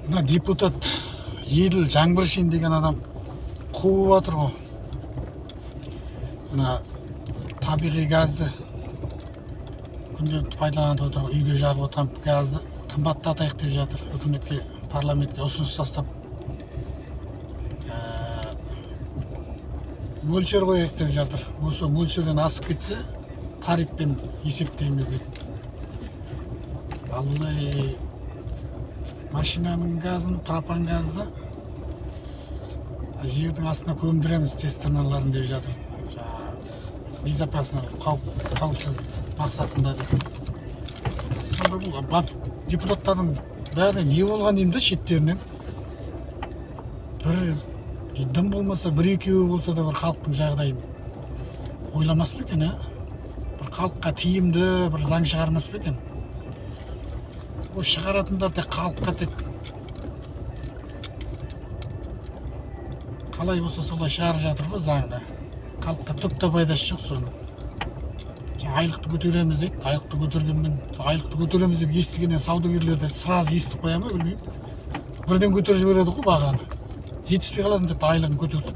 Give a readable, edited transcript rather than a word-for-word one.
Мына депутат Еділ Жаңбыршин деген адам қуып жатыр ғой. Мына табиғи газды күнделікті пайдаланып отыр, үйге жағып отырған газды қымбаттатайық деп жатыр. Үкіметке, парламентке ұсыныс тастап мөлшер қояйық деп жатыр. Осы мөлшерден асып кетсе, тарифпен есептейміз деп. Ал машинаның газын, пропан газды жердің астына көмдіреміз цистерналарын деп жатыр. Безопасно, қауіпсіз мақсатында деп. Сонда бұл депутаттардың бәрі не болған деймін да, шеттерінен. Бір дым болмаса, бір-екеуі болса да бір халықтың жағдайын ойламас па екен, бір халыққа тиімді бір заң шығармас па екен. О шығаратындар тек халыққа тек қалай болса солай шығарып жатыр ғой заңда. Халыққа түк те пайдасы жоқ соның. Айлықты көтереміз дейді, айлықты көтергенмен, айлықты көтереміз деп естігеннен саудагерлерді сразу естіп қоя ма білмеймін. Бірден көтеріп жібереді ғой бағаны. Жетіспей қаласың деп айлығын көтерді.